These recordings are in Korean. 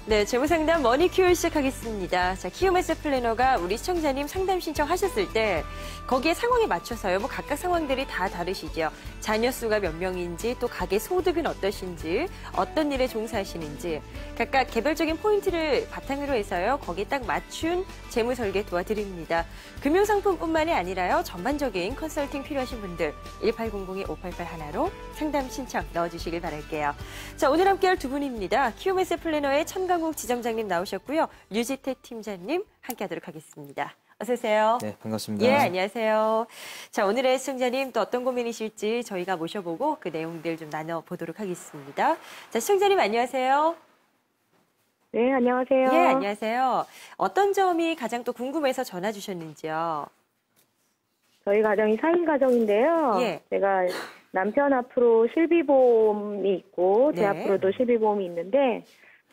네, 재무상담 머니큐어 시작하겠습니다. 자, 키움에셋 플래너가 우리 시청자님 상담 신청하셨을 때 거기에 상황에 맞춰서요. 뭐 각각 상황들이 다 다르시죠. 자녀 수가 몇 명인지, 또 가계 소득은 어떠신지, 어떤 일에 종사하시는지 각각 개별적인 포인트를 바탕으로 해서요. 거기에 딱 맞춘 재무 설계 도와드립니다. 금융상품뿐만이 아니라요. 전반적인 컨설팅 필요하신 분들 1800-5881로 상담 신청 넣어주시길 바랄게요. 자, 오늘 함께할 두 분입니다. 키움에셋 플래너의 천강욱 지점장님 나오셨고요. 류지태 팀장님 함께하도록 하겠습니다. 어서 오세요. 네, 반갑습니다. 예, 안녕하세요. 자, 오늘의 시청자님 또 어떤 고민이실지 저희가 모셔보고 그 내용들 좀 나눠보도록 하겠습니다. 자, 시청자님 안녕하세요. 네, 안녕하세요. 예, 안녕하세요. 어떤 점이 가장 또 궁금해서 전화 주셨는지요? 저희 가정이 4인 가정인데요. 예. 제가 남편 앞으로 실비보험이 있고 제 네. 앞으로도 실비보험이 있는데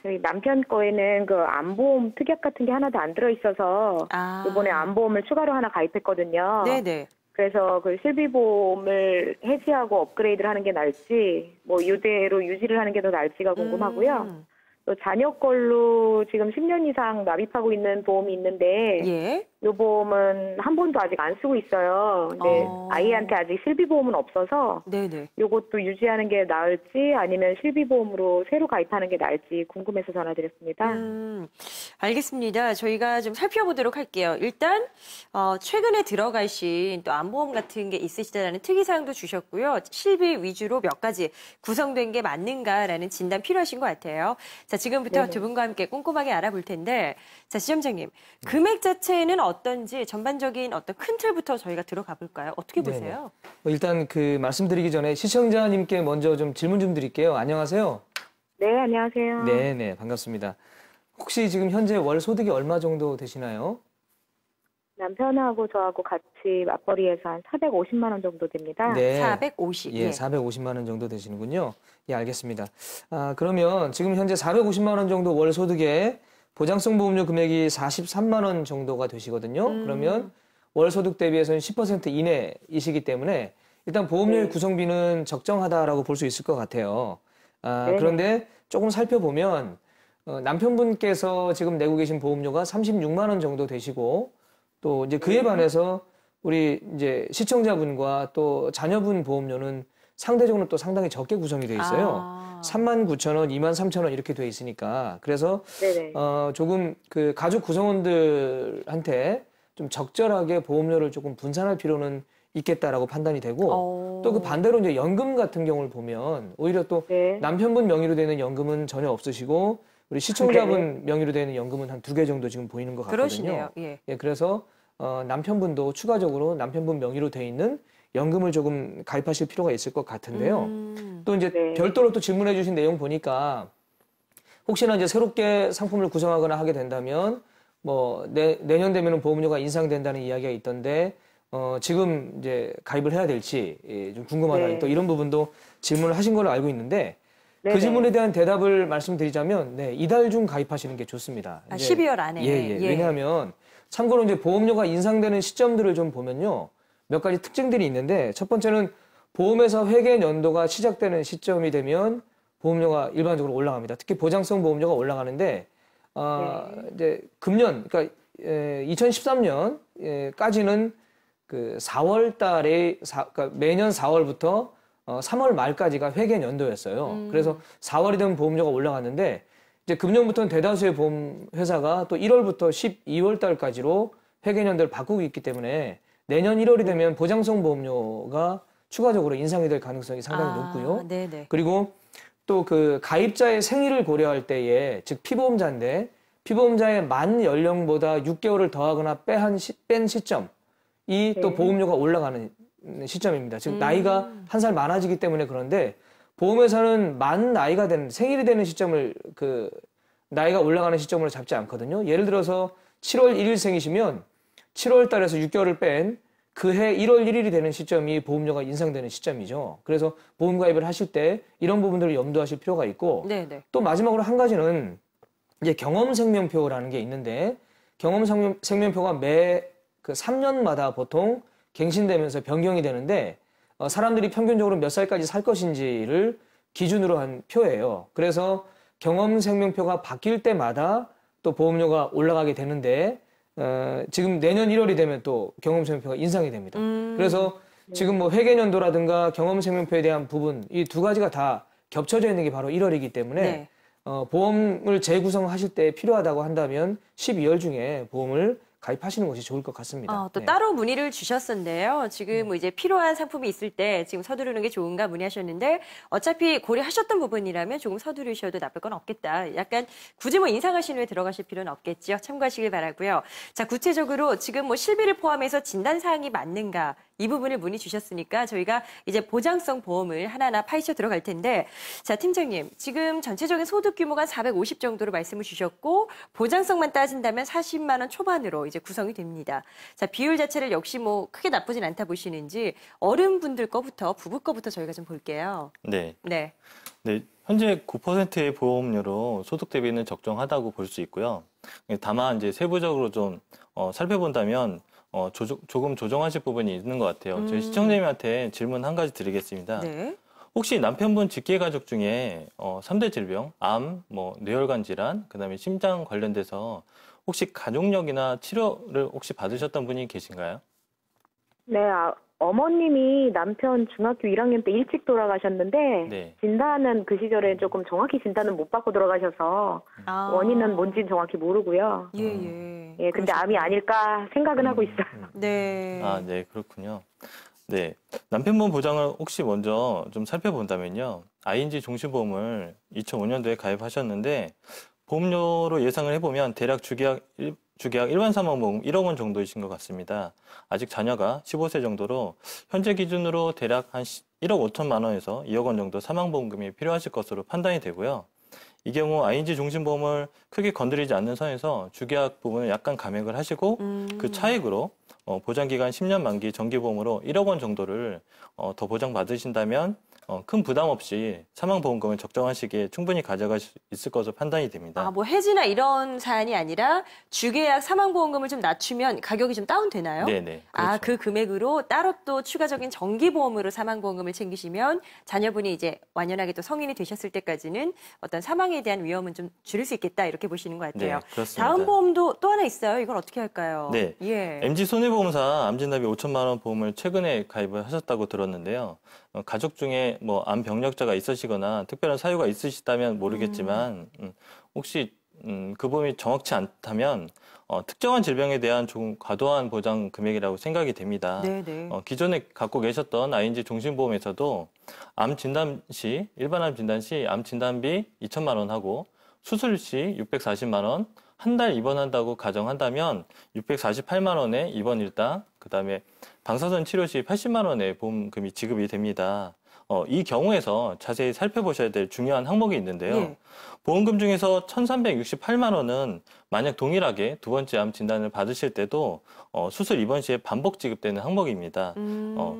저희 남편 거에는 그 암보험 특약 같은 게 하나도 안 들어있어서 이번에 암보험을 추가로 하나 가입했거든요. 네네. 그래서 그 실비보험을 해지하고 업그레이드를 하는 게 나을지 뭐 이대로 유지를 하는 게 더 나을지가 궁금하고요. 또 자녀 걸로 지금 10년 이상 납입하고 있는 보험이 있는데 예. 이 보험은 한 번도 아직 안 쓰고 있어요. 근데 아이한테 아직 실비보험은 없어서 네네. 이것도 유지하는 게 나을지 아니면 실비보험으로 새로 가입하는 게 나을지 궁금해서 전화드렸습니다. 알겠습니다. 저희가 좀 살펴보도록 할게요. 일단 최근에 들어가신 또 암보험 같은 게 있으시다라는 특이사항도 주셨고요. 실비 위주로 몇 가지 구성된 게 맞는가라는 진단 필요하신 것 같아요. 자, 지금부터 네네. 두 분과 함께 꼼꼼하게 알아볼 텐데, 자, 시점장님, 금액 자체는 어떤지 전반적인 어떤 큰 틀부터 저희가 들어가 볼까요? 어떻게 보세요? 일단 그 말씀드리기 전에 시청자님께 먼저 좀 질문 좀 드릴게요. 안녕하세요. 네, 안녕하세요. 네, 반갑습니다. 혹시 지금 현재 월 소득이 얼마 정도 되시나요? 남편하고 저하고 같이 맞벌이해서 한 450만 원 정도 됩니다. 네. 450. 예, 450만 원 정도 되시는군요. 예, 알겠습니다. 그러면 지금 현재 450만 원 정도 월 소득에 보장성 보험료 금액이 43만 원 정도가 되시거든요. 그러면 월 소득 대비해서는 10% 이내이시기 때문에 일단 보험료의 구성비는 적정하다라고 볼 수 있을 것 같아요. 그런데 조금 살펴보면 남편분께서 지금 내고 계신 보험료가 36만 원 정도 되시고 또 이제 그에 반해서 우리 이제 시청자분과 또 자녀분 보험료는 상대적으로 또 상당히 적게 구성이 돼 있어요. 39,000원, 23,000원 이렇게 돼 있으니까. 그래서 조금 그 가족 구성원들한테 좀 적절하게 보험료를 조금 분산할 필요는 있겠다라고 판단이 되고 또 그 반대로 이제 연금 같은 경우를 보면 오히려 또 남편분 명의로 되는 연금은 전혀 없으시고 우리 시청자분 명의로 되는 연금은 한 2개 정도 지금 보이는 것 같거든요. 그러시네요. 예. 그래서 남편분도 추가적으로 남편분 명의로 돼 있는 연금을 조금 가입하실 필요가 있을 것 같은데요. 또 이제 별도로 또 질문해 주신 내용 보니까 혹시나 이제 새롭게 상품을 구성하거나 하게 된다면 뭐 내년 되면은 보험료가 인상된다는 이야기가 있던데 지금 이제 가입을 해야 될지 좀 궁금하다. 또 이런 부분도 질문을 하신 걸로 알고 있는데 그 질문에 대한 대답을 말씀드리자면 이달 중 가입하시는 게 좋습니다. 12월 안에. 예. 왜냐하면 참고로 이제 보험료가 인상되는 시점들을 좀 보면요. 몇 가지 특징들이 있는데 첫 번째는 보험회사 회계 연도가 시작되는 시점이 되면 보험료가 일반적으로 올라갑니다. 특히 보장성 보험료가 올라가는데 이제 금년 그러니까 2013년까지는 그 4월 달에 그러니까 매년 4월부터 3월 말까지가 회계 연도였어요. 그래서 4월이 되면 보험료가 올라갔는데 이제 금년부터는 대다수의 보험 회사가 또 1월부터 12월 달까지로 회계 연도를 바꾸고 있기 때문에 내년 1월이 되면 보장성 보험료가 추가적으로 인상이 될 가능성이 상당히 높고요. 네네. 그리고 또 그 가입자의 생일을 고려할 때에 즉 피보험자인데 피보험자의 만 연령보다 6개월을 더하거나 뺀 시점이 또 보험료가 올라가는 시점입니다. 즉 나이가 한 살 많아지기 때문에 그런데 보험회사는 만 나이가 되는 생일이 되는 시점을 그 나이가 올라가는 시점으로 잡지 않거든요. 예를 들어서 7월 1일생이시면 7월 달에서 6개월을 뺀 그해 1월 1일이 되는 시점이 보험료가 인상되는 시점이죠. 그래서 보험 가입을 하실 때 이런 부분들을 염두하실 필요가 있고 또 마지막으로 한 가지는 이제 경험생명표라는 게 있는데 경험생명표가 매 그 3년마다 보통 갱신되면서 변경이 되는데 사람들이 평균적으로 몇 살까지 살 것인지를 기준으로 한 표예요. 그래서 경험생명표가 바뀔 때마다 또 보험료가 올라가게 되는데 지금 내년 1월이 되면 또 경험생명표가 인상이 됩니다. 그래서 지금 뭐 회계연도라든가 경험생명표에 대한 부분 이 두 가지가 다 겹쳐져 있는 게 바로 1월이기 때문에 네. 보험을 재구성하실 때 필요하다고 한다면 12월 중에 보험을 가입하시는 것이 좋을 것 같습니다. 또 네. 따로 문의를 주셨었는데요. 지금 뭐 이제 필요한 상품이 있을 때 지금 서두르는 게 좋은가 문의하셨는데 어차피 고려하셨던 부분이라면 조금 서두르셔도 나쁠 건 없겠다. 약간 굳이 뭐 인상하신 후에 들어가실 필요는 없겠죠. 참고하시길 바라고요. 자, 구체적으로 지금 뭐 실비를 포함해서 진단 사항이 맞는가 이 부분을 문의 주셨으니까 저희가 이제 보장성 보험을 하나하나 파헤쳐 들어갈 텐데 자, 팀장님 지금 전체적인 소득 규모가 450 정도로 말씀을 주셨고 보장성만 따진다면 40만 원 초반으로 이제 구성이 됩니다. 자, 비율 자체를 역시 뭐 크게 나쁘진 않다 보시는지 어른분들 거부터 부부 거부터 저희가 좀 볼게요. 네. 네. 네, 현재 9%의 보험료로 소득 대비는 적정하다고 볼 수 있고요. 다만 이제 세부적으로 좀 살펴본다면 조금 조정하실 부분이 있는 것 같아요. 저희 시청자님한테 질문 한 가지 드리겠습니다. 네. 혹시 남편분 직계가족 중에 3대 질병, 암, 뭐 뇌혈관 질환, 그다음에 심장 관련돼서 혹시 가족력이나 치료를 혹시 받으셨던 분이 계신가요? 네, 어머님이 남편 중학교 1학년 때 일찍 돌아가셨는데 네. 진단은 그 시절에 조금 정확히 진단은 못 받고 돌아가셔서 원인은 뭔지는 정확히 모르고요. 예. 예, 근데 암이 아닐까 생각은 하고 있어요. 네. 아, 네, 그렇군요. 네, 남편분 보장을 혹시 먼저 좀 살펴본다면요. ING 종신보험을 2005년도에 가입하셨는데 보험료로 예상을 해보면 대략 주계약 일반 사망보험 1억 원 정도이신 것 같습니다. 아직 자녀가 15세 정도로 현재 기준으로 대략 한 1억 5천만 원에서 2억 원 정도 사망보험금이 필요하실 것으로 판단이 되고요. 이 경우 ING 종신보험을 크게 건드리지 않는 선에서 주계약 부분을 약간 감액을 하시고 그 차액으로 보장기간 10년 만기 정기보험으로 1억 원 정도를 더 보장받으신다면 큰 부담 없이 사망보험금을 적정한 시기에 충분히 가져갈 수 있을 것으로 판단이 됩니다. 뭐 해지나 이런 사안이 아니라 주계약 사망보험금을 좀 낮추면 가격이 좀 다운되나요? 네네. 그렇죠. 그 금액으로 따로 또 추가적인 정기보험으로 사망보험금을 챙기시면 자녀분이 이제 완연하게 또 성인이 되셨을 때까지는 어떤 사망에 대한 위험은 좀 줄일 수 있겠다 이렇게 보시는 것 같아요. 네, 그렇습니다. 다음 보험도 또 하나 있어요. 이건 어떻게 할까요? 네. 예. MG손해보험사 암진단비 5천만 원 보험을 최근에 가입을 하셨다고 들었는데요. 가족 중에 뭐 암 병력자가 있으시거나 특별한 사유가 있으시다면 모르겠지만 혹시 그 보험이 정확치 않다면 특정한 질병에 대한 조금 과도한 보장 금액이라고 생각이 됩니다. 네네. 기존에 갖고 계셨던 ING 종신보험에서도 암 진단 시 일반암 진단 시 암 진단비 2천만 원 하고 수술 시 640만 원, 한 달 입원한다고 가정한다면 648만 원의 입원 일당, 그다음에 방사선 치료 시 80만 원의 보험금이 지급이 됩니다. 이 경우에서 자세히 살펴보셔야 될 중요한 항목이 있는데요. 예. 보험금 중에서 1,368만 원은 만약 동일하게 두 번째 암 진단을 받으실 때도 수술 입원 시에 반복 지급되는 항목입니다.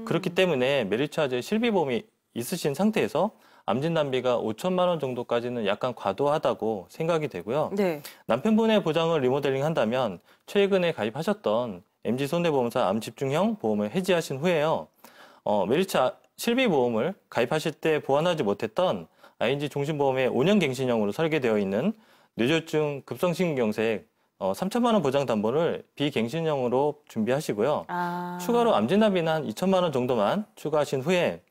그렇기 때문에 메리츠하즈 실비보험이 있으신 상태에서 암 진단비가 5천만 원 정도까지는 약간 과도하다고 생각이 되고요. 네. 남편분의 보장을 리모델링 한다면 최근에 가입하셨던 MG손해보험사 암집중형 보험을 해지하신 후에요. 메리츠 실비보험을 가입하실 때 보완하지 못했던 ING 종신보험의 5년 갱신형으로 설계되어 있는 뇌졸중 급성심경색 3천만 원 보장 담보를 비갱신형으로 준비하시고요. 추가로 암 진단비는 한 2천만 원 정도만 추가하신 후에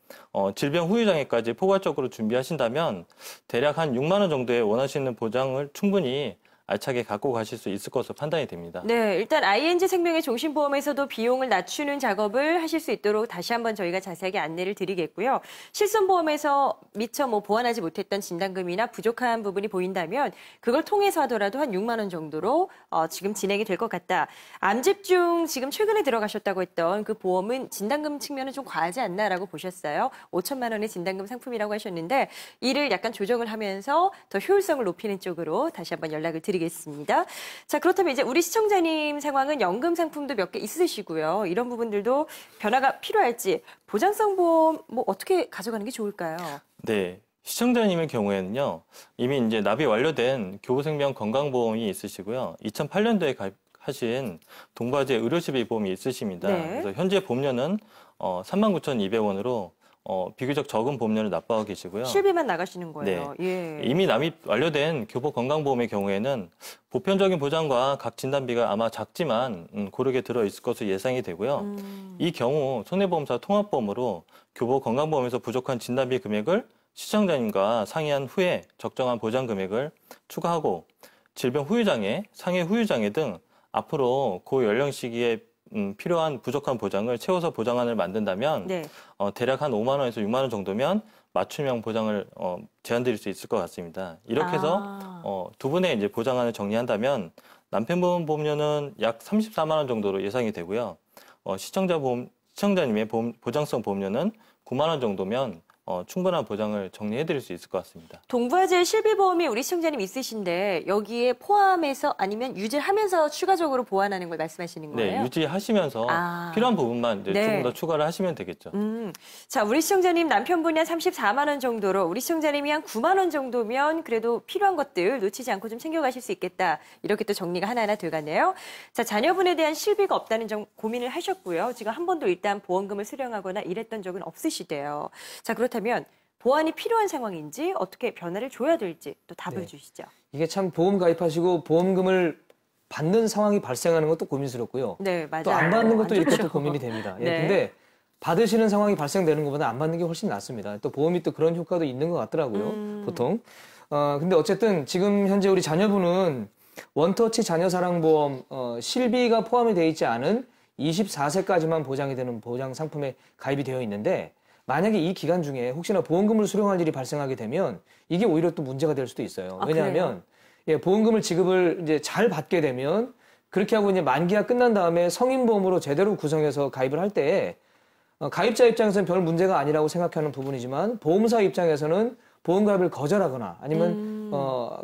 질병 후유 장애까지 포괄적으로 준비하신다면 대략 한 6만 원 정도의 원하시는 보장을 충분히 알차게 갖고 가실 수 있을 것으로 판단이 됩니다. 네, 일단 ING 생명의 종신보험에서도 비용을 낮추는 작업을 하실 수 있도록 다시 한번 저희가 자세하게 안내를 드리겠고요. 실손보험에서 미처 보완하지 못했던 진단금이나 부족한 부분이 보인다면 그걸 통해서 하더라도 한 6만 원 정도로 지금 진행이 될 것 같다. 암집중 지금 최근에 들어가셨다고 했던 그 보험은 진단금 측면은 좀 과하지 않나라고 보셨어요. 5천만 원의 진단금 상품이라고 하셨는데 이를 약간 조정을 하면서 더 효율성을 높이는 쪽으로 다시 한번 연락을 드리겠습니다. 자, 그렇다면 이제 우리 시청자님 상황은 연금 상품도 몇 개 있으시고요. 이런 부분들도 변화가 필요할지 보장성 보험 어떻게 가져가는 게 좋을까요? 네. 시청자님의 경우에는요, 이미 이제 납입 완료된 교부생명 건강보험이 있으시고요. 2008년도에 가입하신 동바제 의료시비 보험이 있으십니다. 네. 그래서 현재 보험료는 39,200원으로 비교적 적은 보험료를 납부하고 계시고요. 실비만 나가시는 거예요. 네. 예. 이미 납입 완료된 교보 건강보험의 경우에는 보편적인 보장과 각 진단비가 아마 작지만 고르게 들어 있을 것으로 예상이 되고요. 이 경우 손해보험사 통합보험으로 교보 건강보험에서 부족한 진단비 금액을 시청자님과 상의한 후에 적정한 보장 금액을 추가하고 질병 후유장애, 상해 후유장애 등 앞으로 그 연령 시기에 필요한 부족한 보장을 채워서 보장안을 만든다면 네. 대략 한 5만 원에서 6만 원 정도면 맞춤형 보장을 제안드릴 수 있을 것 같습니다. 이렇게 해서 두 분의 이제 보장안을 정리한다면 남편분 보험료는 약 34만 원 정도로 예상이 되고요. 시청자님의 보장성 보험료는 9만 원 정도면 충분한 보장을 정리해드릴 수 있을 것 같습니다. 동부화재 실비보험이 우리 시청자님 있으신데 여기에 포함해서 아니면 유지하면서 추가적으로 보완하는 걸 말씀하시는 거예요? 네, 유지하시면서 필요한 부분만 이제 네. 조금 더 추가를 하시면 되겠죠. 자, 우리 시청자님 남편분이 한 34만 원 정도로 우리 시청자님이 한 9만 원 정도면 그래도 필요한 것들 놓치지 않고 좀 챙겨가실 수 있겠다. 이렇게 또 정리가 하나하나 돼가네요. 자, 자녀분에 대한 실비가 없다는 점 고민을 하셨고요. 지금 한 번도 일단 보험금을 수령하거나 이랬던 적은 없으시대요. 자, 그렇다면 보완이 필요한 상황인지 어떻게 변화를 줘야 될지 또 답을 네. 주시죠. 이게 참 보험 가입하시고 보험금을 받는 상황이 발생하는 것도 고민스럽고요. 네, 맞아요. 또 안 받는 것도 안 이렇게 좋죠. 또 고민이 됩니다. 예, 네. 근데 받으시는 상황이 발생되는 것보다 안 받는 게 훨씬 낫습니다. 또 보험이 또 그런 효과도 있는 것 같더라고요. 보통. 근데 어쨌든 지금 현재 우리 자녀분은 원터치 자녀사랑보험 실비가 포함이 되어 있지 않은 24세까지만 보장이 되는 보장 상품에 가입이 되어 있는데 만약에 이 기간 중에 혹시나 보험금을 수령할 일이 발생하게 되면 이게 오히려 또 문제가 될 수도 있어요. 왜냐하면 예, 보험금을 지급을 이제 잘 받게 되면 그렇게 하고 이제 만기가 끝난 다음에 성인보험으로 제대로 구성해서 가입을 할 때 가입자 입장에서는 별 문제가 아니라고 생각하는 부분이지만 보험사 입장에서는 보험 가입을 거절하거나 아니면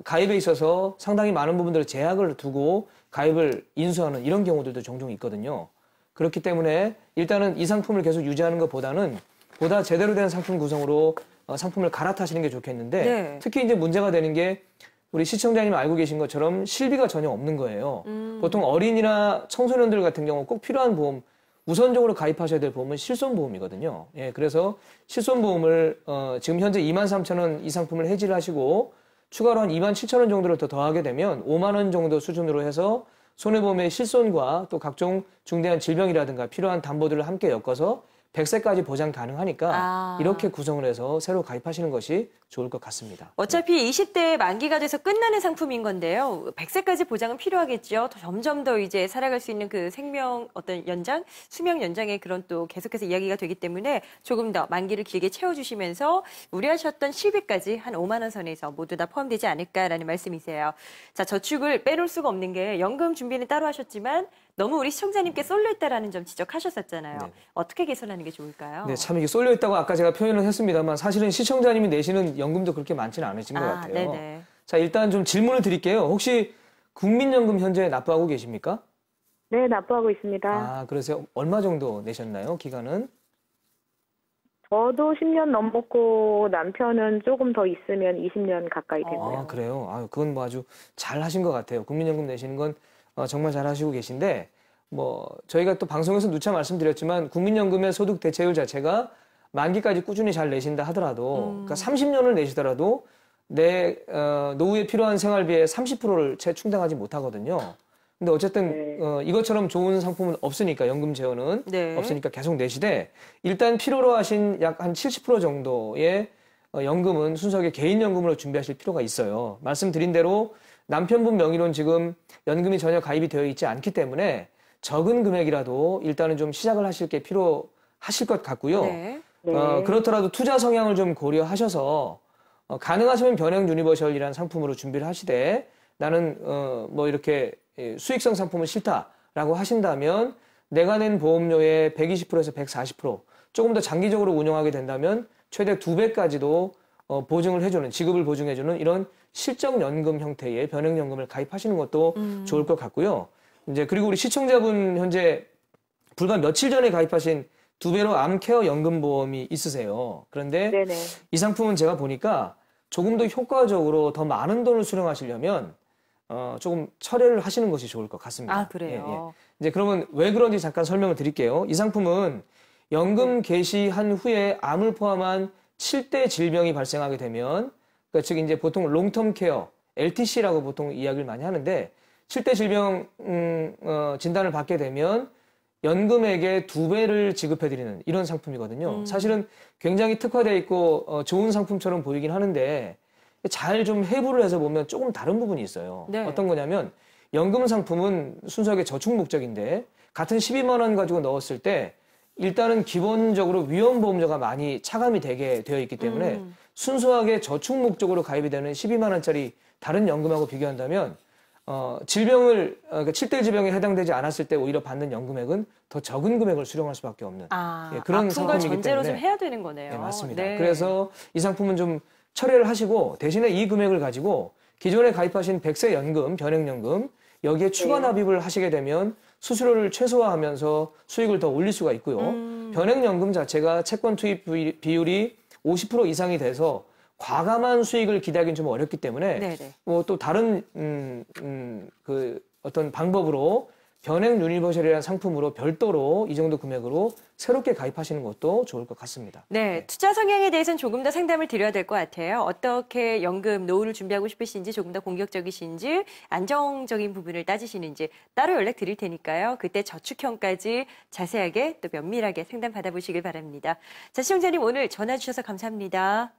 가입에 있어서 상당히 많은 부분들을 제약을 두고 가입을 인수하는 이런 경우들도 종종 있거든요. 그렇기 때문에 일단은 이 상품을 계속 유지하는 것보다는 보다 제대로 된 상품 구성으로 상품을 갈아타시는 게 좋겠는데 네. 특히 이제 문제가 되는 게 우리 시청자님 알고 계신 것처럼 실비가 전혀 없는 거예요. 보통 어린이나 청소년들 같은 경우 꼭 필요한 보험 우선적으로 가입하셔야 될 보험은 실손보험이거든요. 예, 그래서 실손보험을 지금 현재 23,000원 이 상품을 해지를 하시고 추가로 한 27,000원 정도를 더 더하게 되면 5만 원 정도 수준으로 해서 손해보험의 실손과 또 각종 중대한 질병이라든가 필요한 담보들을 함께 엮어서 100세까지 보장 가능하니까 이렇게 구성을 해서 새로 가입하시는 것이 좋을 것 같습니다. 어차피 20대에 만기가 돼서 끝나는 상품인 건데요. 100세까지 보장은 필요하겠죠. 점점 더 이제 살아갈 수 있는 그 생명 어떤 연장, 수명 연장의 그런 또 계속해서 이야기가 되기 때문에 조금 더 만기를 길게 채워주시면서 우려하셨던 실비까지 한 5만 원 선에서 모두 다 포함되지 않을까라는 말씀이세요. 자, 저축을 빼놓을 수가 없는 게 연금 준비는 따로 하셨지만 너무 우리 시청자님께 쏠려있다라는 점 지적하셨었잖아요. 네. 어떻게 개선하는 게 좋을까요? 네, 참 이게 쏠려 있다고 아까 제가 표현을 했습니다만 사실은 시청자님이 내시는 연금도 그렇게 많지는 않으신 것 같아요. 네네. 자, 일단 좀 질문을 드릴게요. 혹시 국민연금 현재 납부하고 계십니까? 네, 납부하고 있습니다. 아, 그래서 얼마 정도 내셨나요? 기간은? 저도 10년 넘었고 남편은 조금 더 있으면 20년 가까이 됐네요. 아, 그래요? 아, 그건 뭐 아주 잘 하신 것 같아요. 국민연금 내시는 건 정말 잘 하시고 계신데 뭐 저희가 또 방송에서 누차 말씀드렸지만 국민연금의 소득 대체율 자체가 만기까지 꾸준히 잘 내신다 하더라도 그러니까 30년을 내시더라도 내 노후에 필요한 생활비의 30%를 채 충당하지 못하거든요. 근데 어쨌든 이것처럼 좋은 상품은 없으니까 연금 재원은 네. 없으니까 계속 내시되 일단 필요로 하신 약 한 70% 정도의 연금은 순수하게 개인연금으로 준비하실 필요가 있어요. 말씀드린 대로 남편분 명의로는 지금 연금이 전혀 가입이 되어 있지 않기 때문에 적은 금액이라도 일단은 좀 시작을 하실 게 필요하실 것 같고요. 네. 그렇더라도 투자 성향을 좀 고려하셔서 가능하시면 변형 유니버셜이라는 상품으로 준비를 하시되 나는 뭐 이렇게 수익성 상품은 싫다라고 하신다면 내가 낸 보험료의 120%에서 140% 조금 더 장기적으로 운영하게 된다면 최대 2배까지도 보증을 해주는 지급을 보증해주는 이런 실적연금 형태의 변형연금을 가입하시는 것도 좋을 것 같고요. 이제 그리고 우리 시청자분 현재 불과 며칠 전에 가입하신 2배로 암케어 연금보험이 있으세요. 그런데 네네. 이 상품은 제가 보니까 조금 더 효과적으로 더 많은 돈을 수령하시려면 조금 철회를 하시는 것이 좋을 것 같습니다. 아, 그래요? 이제 그러면 왜 그런지 잠깐 설명을 드릴게요. 이 상품은 연금 개시한 후에 암을 포함한 7대 질병이 발생하게 되면, 그러니까 즉 이제 보통 롱텀 케어, LTC라고 보통 이야기를 많이 하는데 7대 질병 진단을 받게 되면 연금액의 2배를 지급해드리는 이런 상품이거든요. 사실은 굉장히 특화되어 있고 좋은 상품처럼 보이긴 하는데 잘 좀 해부를 해서 보면 조금 다른 부분이 있어요. 네. 어떤 거냐면 연금 상품은 순수하게 저축 목적인데 같은 12만 원 가지고 넣었을 때 일단은 기본적으로 위험보험료가 많이 차감이 되게 되어 있기 때문에 순수하게 저축 목적으로 가입이 되는 12만 원짜리 다른 연금하고 비교한다면 질병을 그러니까 7대 질병에 해당되지 않았을 때 오히려 받는 연금액은 더 적은 금액을 수령할 수밖에 없는 그런 아픈 걸 상품이기 전제로 때문에 좀 해야 되는 거네요. 네, 맞습니다. 네. 그래서 이 상품은 좀 철회를 하시고 대신에 이 금액을 가지고 기존에 가입하신 백세 연금, 변액연금 여기에 추가 납입을 하시게 되면 수수료를 최소화하면서 수익을 더 올릴 수가 있고요. 변액연금 자체가 채권 투입 비율이 50% 이상이 돼서 과감한 수익을 기대하기는 좀 어렵기 때문에 네네. 뭐 또 다른 그 어떤 방법으로 변액 유니버셜이라는 상품으로 별도로 이 정도 금액으로 새롭게 가입하시는 것도 좋을 것 같습니다. 네, 투자 성향에 대해서는 조금 더 상담을 드려야 될 것 같아요. 어떻게 연금, 노후를 준비하고 싶으신지, 조금 더 공격적이신지, 안정적인 부분을 따지시는지 따로 연락 드릴 테니까요. 그때 저축형까지 자세하게 또 면밀하게 상담 받아보시길 바랍니다. 자, 시청자님 오늘 전화 주셔서 감사합니다.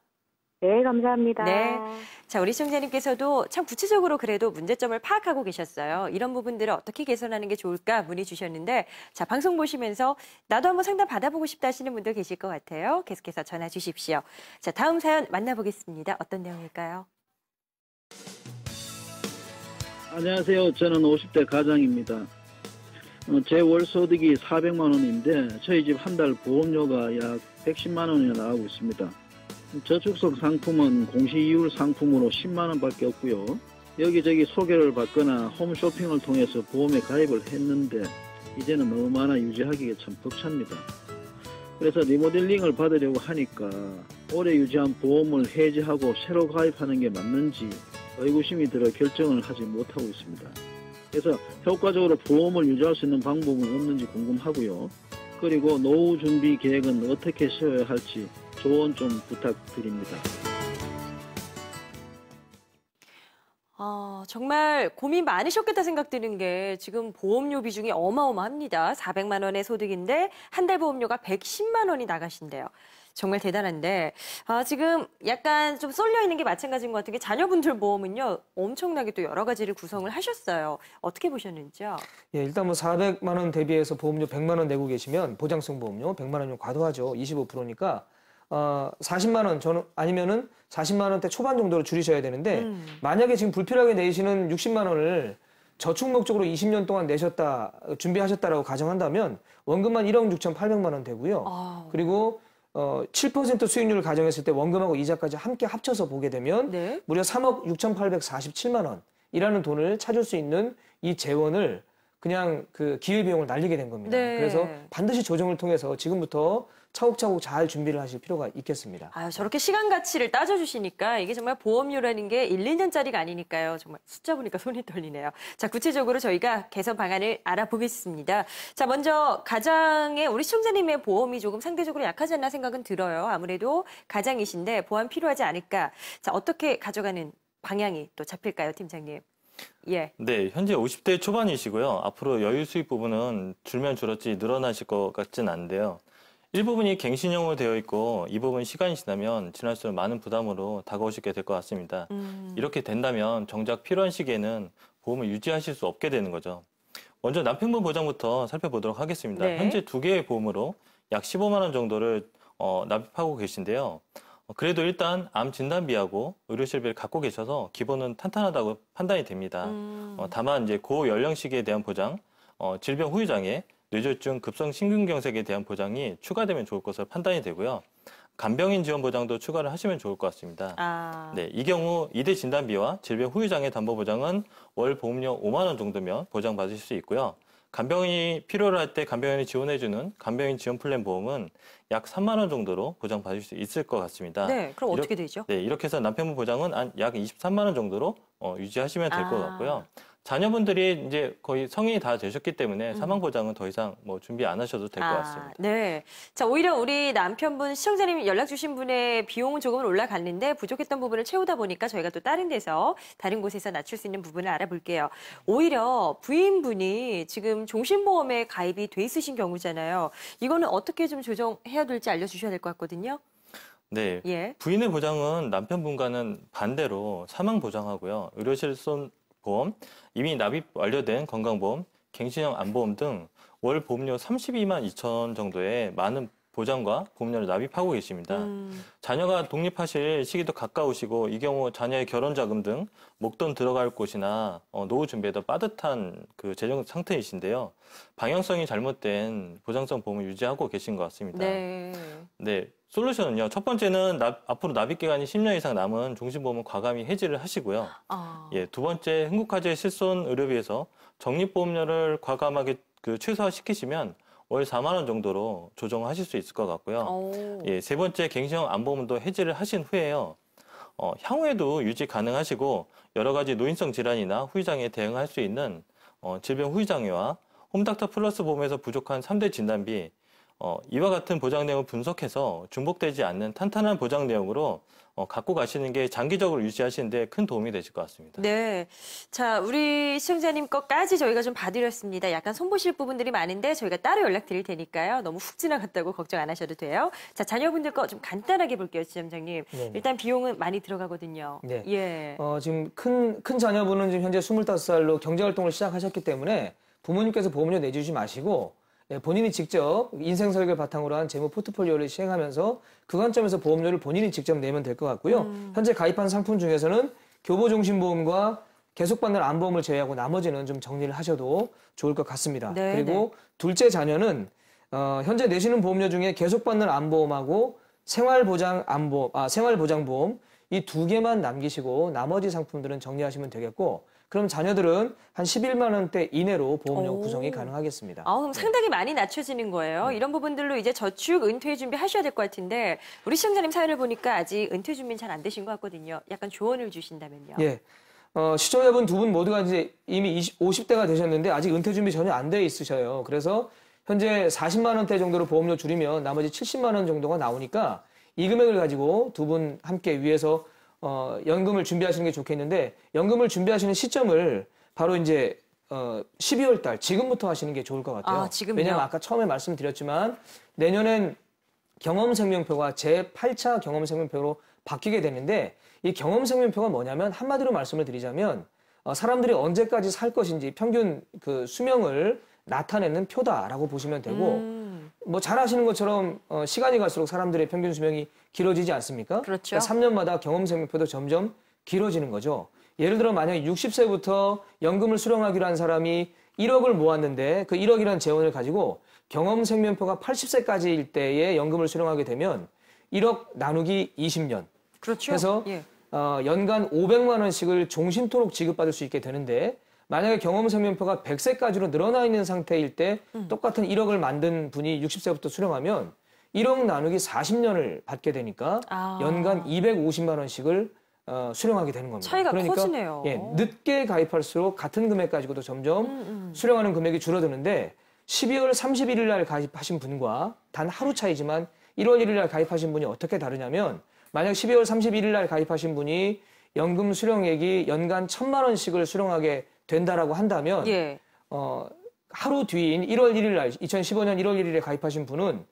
네, 감사합니다. 네. 자, 우리 시청자님께서도 참 구체적으로 그래도 문제점을 파악하고 계셨어요. 이런 부분들을 어떻게 개선하는 게 좋을까 문의 주셨는데, 자, 방송 보시면서 나도 한번 상담 받아보고 싶다 하시는 분들 계실 것 같아요. 계속해서 전화 주십시오. 자, 다음 사연 만나보겠습니다. 어떤 내용일까요? 안녕하세요. 저는 50대 가장입니다. 제 월 소득이 400만 원인데 저희 집 한 달 보험료가 약 110만 원이나 나가고 있습니다. 저축성 상품은 공시이율 상품으로 10만 원밖에 없고요. 여기저기 소개를 받거나 홈쇼핑을 통해서 보험에 가입을 했는데 이제는 너무 많아 유지하기가 참 벅찹니다. 그래서 리모델링을 받으려고 하니까 오래 유지한 보험을 해지하고 새로 가입하는 게 맞는지 의구심이 들어 결정을 하지 못하고 있습니다. 그래서 효과적으로 보험을 유지할 수 있는 방법은 없는지 궁금하고요. 그리고 노후 준비 계획은 어떻게 세워야 할지 조언 좀 부탁드립니다. 정말 고민 많으셨겠다 생각 드는 게 지금 보험료 비중이 어마어마합니다. 400만 원의 소득인데 한 달 보험료가 110만 원이 나가신대요. 정말 대단한데 지금 약간 좀 쏠려 있는 게 마찬가지인 것 같은 게 자녀분들 보험은요. 엄청나게 또 여러 가지를 구성을 하셨어요. 어떻게 보셨는지요? 예, 일단 뭐 400만 원 대비해서 보험료 100만 원 내고 계시면 보장성 보험료 100만 원이면 과도하죠. 25%니까 40만 원 저는 아니면은 40만 원대 초반 정도로 줄이셔야 되는데 만약에 지금 불필요하게 내시는 60만 원을 저축 목적으로 20년 동안 내셨다 준비하셨다라고 가정한다면 원금만 1억 6,800만 원 되고요. 그리고 7% 수익률을 가정했을 때 원금하고 이자까지 함께 합쳐서 보게 되면 네. 무려 3억 6,847만 원이라는 돈을 찾을 수 있는 이 재원을 그냥 그 기회비용을 날리게 된 겁니다. 네. 그래서 반드시 조정을 통해서 지금부터 차곡차곡 잘 준비를 하실 필요가 있겠습니다. 저렇게 시간 가치를 따져주시니까 이게 정말 보험료라는 게 1, 2년짜리가 아니니까요. 정말 숫자 보니까 손이 떨리네요. 자, 구체적으로 저희가 개선 방안을 알아보겠습니다. 자, 먼저 가장의 우리 시청자님의 보험이 조금 상대적으로 약하지 않나 생각은 들어요. 아무래도 가장이신데 보험 필요하지 않을까. 자, 어떻게 가져가는 방향이 또 잡힐까요, 팀장님? 예. 네, 현재 50대 초반이시고요. 앞으로 여유 수익 부분은 줄면 줄었지 늘어나실 것 같진 않은데요. 일부분이 갱신형으로 되어 있고 이 부분 시간이 지나면 지날수록 많은 부담으로 다가오시게 될 것 같습니다. 이렇게 된다면 정작 필요한 시기에는 보험을 유지하실 수 없게 되는 거죠. 먼저 남편분 보장부터 살펴보도록 하겠습니다. 네. 현재 2개의 보험으로 약 15만 원 정도를 납입하고 계신데요. 그래도 일단 암 진단비하고 의료실비를 갖고 계셔서 기본은 탄탄하다고 판단이 됩니다. 다만 이제 고연령 시기에 대한 보장, 질병 후유 장애, 뇌졸중, 급성 심근경색에 대한 보장이 추가되면 좋을 것으로 판단이 되고요. 간병인 지원 보장도 추가를 하시면 좋을 것 같습니다. 네, 이 경우 2대 진단비와 질병 후유 장애 담보 보장은 월 보험료 5만 원 정도면 보장받으실 수 있고요. 간병인이 필요로 할 때 간병인이 지원해주는 간병인 지원 플랜 보험은 약 3만 원 정도로 보장받을 수 있을 것 같습니다. 네, 그럼 어떻게 되죠? 네, 이렇게 해서 남편분 보장은 약 23만 원 정도로 유지하시면 될 것 같고요. 자녀분들이 이제 거의 성인이 다 되셨기 때문에 사망 보장은 더 이상 뭐 준비 안 하셔도 될 것 같습니다. 네. 자, 오히려 우리 남편분 시청자님 연락 주신 분의 비용은 조금은 올라갔는데 부족했던 부분을 채우다 보니까 저희가 또 다른 데서 다른 곳에서 낮출 수 있는 부분을 알아볼게요. 오히려 부인분이 지금 종신보험에 가입이 돼 있으신 경우잖아요. 이거는 어떻게 좀 조정해야 될지 알려주셔야 될 것 같거든요. 네. 예. 부인의 보장은 남편분과는 반대로 사망 보장하고요. 의료실손 보험, 이미 납입 완료된 건강보험, 갱신형 안보험 등 월 보험료 32만 2천 정도의 많은 보장과 보험료를 납입하고 계십니다. 자녀가 독립하실 시기도 가까우시고 이 경우 자녀의 결혼 자금 등 목돈 들어갈 곳이나 노후 준비에 더 빠듯한 그 재정 상태이신데요. 방향성이 잘못된 보장성 보험을 유지하고 계신 것 같습니다. 네. 네. 솔루션은요. 첫 번째는 앞으로 납입 기간이 10년 이상 남은 종신보험은 과감히 해지를 하시고요. 예, 두 번째, 흥국화재 실손 의료비에서 적립보험료를 과감하게 최소화시키시면 월 4만 원 정도로 조정하실 수 있을 것 같고요. 예, 세 번째, 갱신형 안보험도 해지를 하신 후에요. 향후에도 유지 가능하시고 여러 가지 노인성 질환이나 후유장애에 대응할 수 있는 질병 후유장애와 홈닥터 플러스 보험에서 부족한 3대 진단비, 이와 같은 보장 내용을 분석해서 중복되지 않는 탄탄한 보장 내용으로 갖고 가시는 게 장기적으로 유지하시는 데 큰 도움이 되실 것 같습니다. 네. 자, 우리 시청자님 것까지 저희가 좀 봐드렸습니다. 약간 손보실 부분들이 많은데 저희가 따로 연락드릴 테니까요. 너무 훅 지나갔다고 걱정 안 하셔도 돼요. 자, 자녀분들 거 좀 간단하게 볼게요, 지점장님. 네네. 일단 비용은 많이 들어가거든요. 네. 예. 지금 큰 자녀분은 지금 현재 25살로 경제활동을 시작하셨기 때문에 부모님께서 보험료 내주지 마시고 본인이 직접 인생 설계를 바탕으로 한 재무 포트폴리오를 시행하면서 그 관점에서 보험료를 본인이 직접 내면 될 것 같고요. 현재 가입한 상품 중에서는 교보종신보험과 계속받는 안보험을 제외하고 나머지는 좀 정리를 하셔도 좋을 것 같습니다. 네, 그리고 둘째 자녀는 현재 내시는 보험료 중에 계속받는 안보험하고 생활보장보험 이 두 개만 남기시고 나머지 상품들은 정리하시면 되겠고 그럼 자녀들은 한 11만 원대 이내로 보험료 구성이 가능하겠습니다. 그럼 상당히 많이 낮춰지는 거예요. 이런 부분들로 이제 저축, 은퇴 준비 하셔야 될 것 같은데 우리 시청자님 사연을 보니까 아직 은퇴 준비는 잘 안 되신 것 같거든요. 약간 조언을 주신다면요. 예. 시청자분 두 분 모두가 이제 이미 50대가 되셨는데 아직 은퇴 준비 전혀 안 돼 있으셔요. 그래서 현재 40만 원대 정도로 보험료 줄이면 나머지 70만 원 정도가 나오니까 이 금액을 가지고 두 분 함께 위해서 연금을 준비하시는 게 좋겠는데 연금을 준비하시는 시점을 바로 이제 12월 달 지금부터 하시는 게 좋을 것 같아요. 지금요? 왜냐하면 아까 처음에 말씀드렸지만 내년엔 경험생명표가 제8차 경험생명표로 바뀌게 되는데 이 경험생명표가 뭐냐면 한마디로 말씀을 드리자면 사람들이 언제까지 살 것인지 평균 그 수명을 나타내는 표다라고 보시면 되고 뭐 잘 아시는 것처럼 시간이 갈수록 사람들의 평균 수명이 길어지지 않습니까? 그렇죠. 그러니까 3년마다 경험생명표도 점점 길어지는 거죠. 예를 들어 만약에 60세부터 연금을 수령하기로 한 사람이 1억을 모았는데 그 1억이라는 재원을 가지고 경험생명표가 80세까지일 때에 연금을 수령하게 되면 1억 나누기 20년. 그렇죠. 그래서 예. 연간 500만 원씩을 종신토록 지급받을 수 있게 되는데 만약에 경험생명표가 100세까지로 늘어나 있는 상태일 때 똑같은 1억을 만든 분이 60세부터 수령하면 1억 나누기 40년을 받게 되니까 연간 250만 원씩을 수령하게 되는 겁니다. 차이가 그러니까 커지네요. 예, 늦게 가입할수록 같은 금액 가지고도 점점 수령하는 금액이 줄어드는데 12월 31일 날 가입하신 분과 단 하루 차이지만 1월 1일 날 가입하신 분이 어떻게 다르냐면 만약 12월 31일 날 가입하신 분이 연금 수령액이 연간 1,000만 원씩을 수령하게 된다라고 한다면 예. 하루 뒤인 1월 1일 날 2015년 1월 1일에 가입하신 분은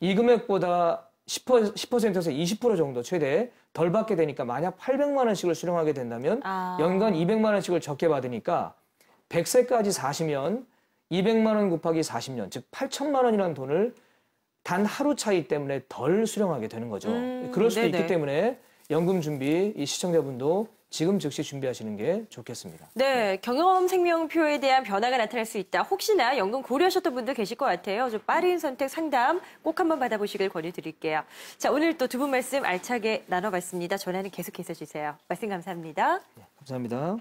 이 금액보다 10%에서 20% 정도 최대 덜 받게 되니까 만약 800만 원씩을 수령하게 된다면 연간 200만 원씩을 적게 받으니까 100세까지 사시면 200만 원 곱하기 40년 즉 8천만 원이라는 돈을 단 하루 차이 때문에 덜 수령하게 되는 거죠. 그럴 수도 네네. 있기 때문에 연금 준비 이 시청자분도 지금 즉시 준비하시는 게 좋겠습니다. 네, 경험생명표에 대한 변화가 나타날 수 있다. 혹시나 연금 고려하셨던 분들 계실 것 같아요. 좀 빠른 선택 상담 꼭 한번 받아보시길 권유드릴게요. 자, 오늘 또 두 분 말씀 알차게 나눠봤습니다. 전화는 계속해서 주세요. 말씀 감사합니다. 네, 감사합니다.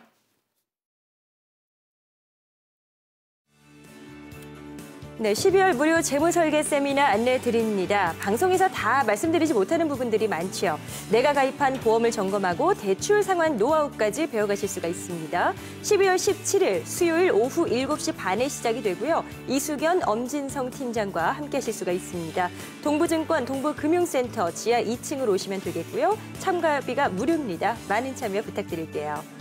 네, 12월 무료 재무설계 세미나 안내 드립니다. 방송에서 다 말씀드리지 못하는 부분들이 많지요. 내가 가입한 보험을 점검하고 대출 상환 노하우까지 배워가실 수가 있습니다. 12월 17일 수요일 오후 7시 반에 시작이 되고요. 이수견, 엄진성 팀장과 함께 하실 수가 있습니다. 동부증권 동부금융센터 지하 2층으로 오시면 되겠고요. 참가비가 무료입니다. 많은 참여 부탁드릴게요.